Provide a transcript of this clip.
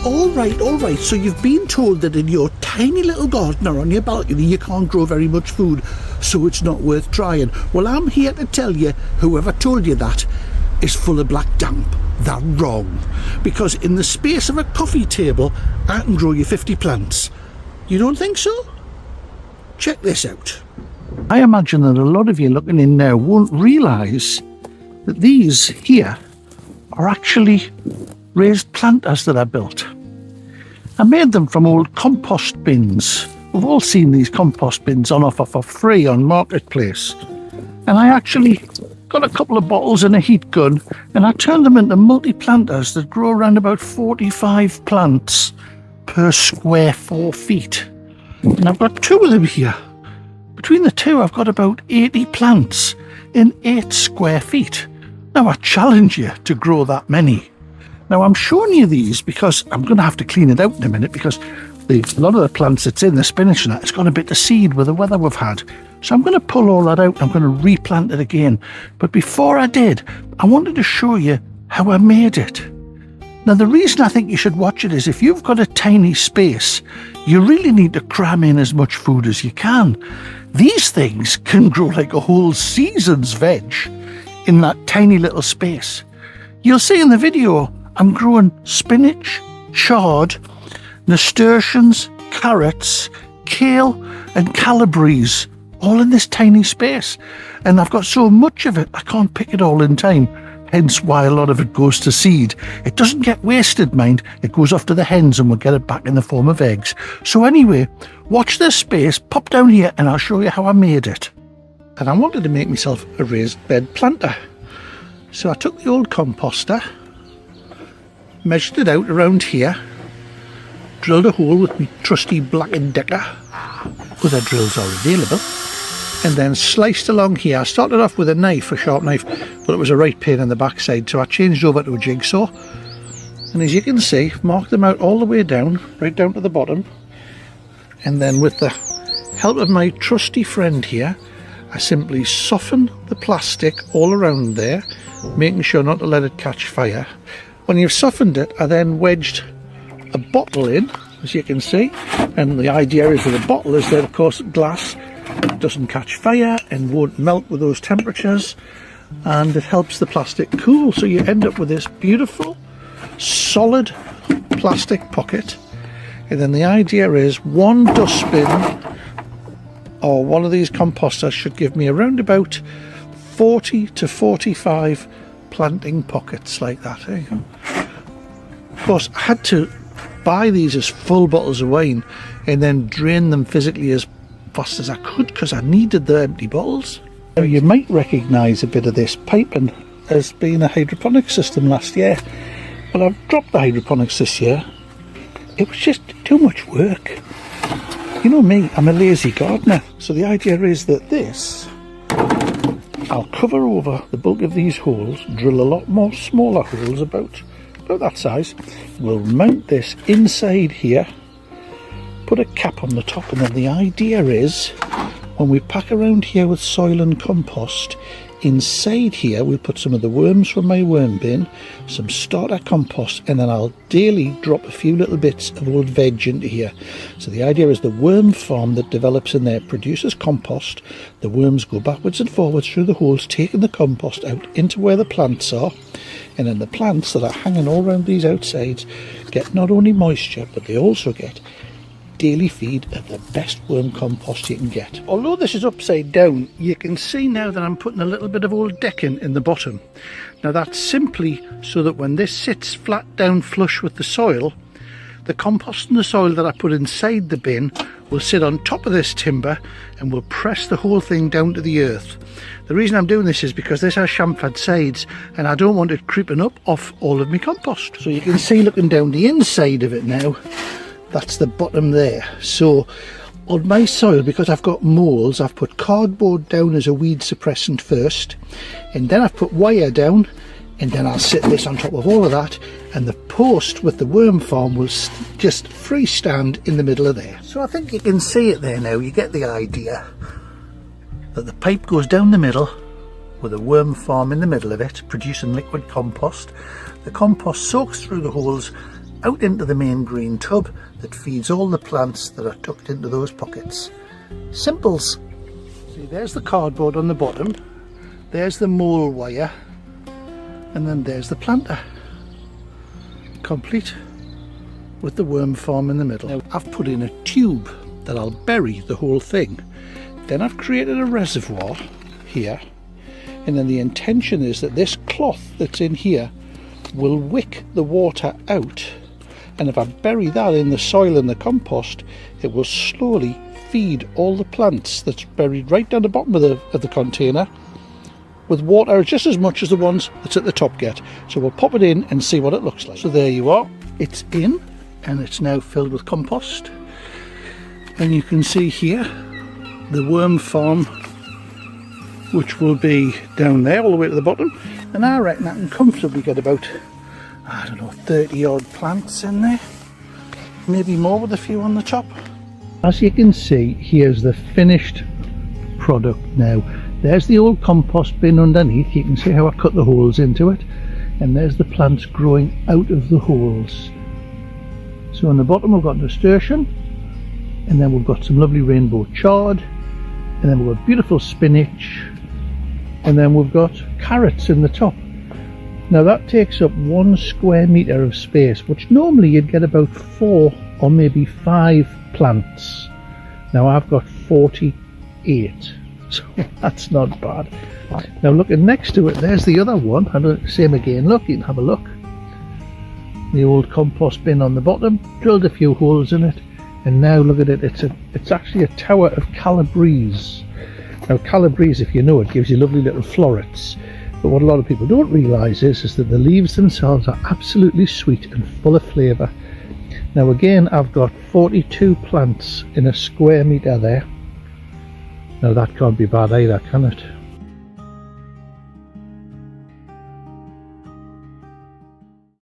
All right. So you've been told that in your tiny little garden or on your balcony you can't grow very much food, so it's not worth trying. Well, I'm here to tell you, whoever told you that is full of black damp. They're wrong. Because in the space of a coffee table, I can grow you 50 plants. You don't think so? Check this out. I imagine that a lot of you looking in now won't realise that these here are actually raised planters that I built. I made them from old compost bins. We've all seen these compost bins on offer for free on Marketplace. And I actually got a couple of bottles and a heat gun, and I turned them into multi-planters that grow around about 45 plants per square 4 feet. And I've got 2 of them here. Between the 2, I've got about 80 plants in 8 square feet. Now, I challenge you to grow that many. Now, I'm showing you these because I'm going to have to clean it out in a minute, because a lot of the plants that's in the spinach and that, it's got a bit of seed with the weather we've had. So I'm going to pull all that out. I'm going to replant it again. But before I did, I wanted to show you how I made it. Now, the reason I think you should watch it is if you've got a tiny space, you really need to cram in as much food as you can. These things can grow like a whole season's veg in that tiny little space. You'll see in the video, I'm growing spinach, chard, nasturtiums, carrots, kale and calabrese, all in this tiny space. And I've got so much of it, I can't pick it all in time. Hence why a lot of it goes to seed. It doesn't get wasted, mind. It goes off to the hens and we'll get it back in the form of eggs. So anyway, watch this space, pop down here and I'll show you how I made it. And I wanted to make myself a raised bed planter. So I took the old composter, measured it out around here, drilled a hole with my trusty Black & Decker, other drills are available, and then sliced along here. I started off with a sharp knife, but it was a right pain in the backside, so I changed over to a jigsaw. And as you can see, marked them out all the way down, right down to the bottom. And then with the help of my trusty friend here, I simply soften the plastic all around there, making sure not to let it catch fire. When you've softened it, I then wedged a bottle in, as you can see, and the idea is with a bottle is that, of course, glass doesn't catch fire and won't melt with those temperatures, and it helps the plastic cool, so you end up with this beautiful solid plastic pocket. And then the idea is one dustbin or one of these composters should give me around about 40 to 45 planting pockets like that. There you go. Of course, I had to buy these as full bottles of wine and then drain them physically as fast as I could because I needed the empty bottles. Now, you might recognise a bit of this piping as being a hydroponic system last year. Well, I've dropped the hydroponics this year. It was just too much work. You know me, I'm a lazy gardener. So the idea is that this, I'll cover over the bulk of these holes, drill a lot more smaller holes about that size. We'll mount this inside here, put a cap on the top, and then the idea is when we pack around here with soil and compost, inside here we'll put some of the worms from my worm bin, some starter compost, and then I'll daily drop a few little bits of old veg into here. So the idea is the worm farm that develops in there produces compost. The worms go backwards and forwards through the holes, taking the compost out into where the plants are, and then the plants that are hanging all around these outsides get not only moisture, but they also get daily feed of the best worm compost you can get. Although this is upside down, you can see now that I'm putting a little bit of old decking in the bottom. Now that's simply so that when this sits flat down flush with the soil, the compost and the soil that I put inside the bin will sit on top of this timber and will press the whole thing down to the earth. The reason I'm doing this is because this has chamfered sides and I don't want it creeping up off all of my compost. So you can see looking down the inside of it now, that's the bottom there. So on my soil, because I've got moles, I've put cardboard down as a weed suppressant first, and then I've put wire down, and then I'll sit this on top of all of that, and the post with the worm farm will just freestand in the middle of there. So I think you can see it there now. You get the idea that the pipe goes down the middle with a worm farm in the middle of it producing liquid compost. The compost soaks through the holes out into the main green tub that feeds all the plants that are tucked into those pockets. Simples. See, there's the cardboard on the bottom, there's the mole wire, and then there's the planter, complete with the worm farm in the middle. Now I've put in a tube that I'll bury the whole thing. Then I've created a reservoir here, and then the intention is that this cloth that's in here will wick the water out, and if I bury that in the soil and the compost, it will slowly feed all the plants that's buried right down the bottom of the container with water just as much as the ones that's at the top get. So we'll pop it in and see what it looks like. So there you are, it's in, and it's now filled with compost, and you can see here the worm farm, which will be down there all the way to the bottom, and I reckon I can comfortably get about, I don't know, 30 odd plants in there, maybe more with a few on the top. As you can see, here's the finished product now. There's the old compost bin underneath, you can see how I cut the holes into it, and there's the plants growing out of the holes. So on the bottom we've got nasturtium, and then we've got some lovely rainbow chard, and then we've got beautiful spinach, and then we've got carrots in the top. Now that takes up 1 square metre of space, which normally you'd get about 4 or maybe 5 plants. Now I've got 48, so that's not bad. Now looking next to it, there's the other one, and same again, look, you can have a look. The old compost bin on the bottom, drilled a few holes in it, and now look at it, it's actually a tower of Calabrese. Now Calabrese, if you know it, gives you lovely little florets, but what a lot of people don't realise is that the leaves themselves are absolutely sweet and full of flavour. Now again, I've got 42 plants in a square metre there. Now that can't be bad either, can it?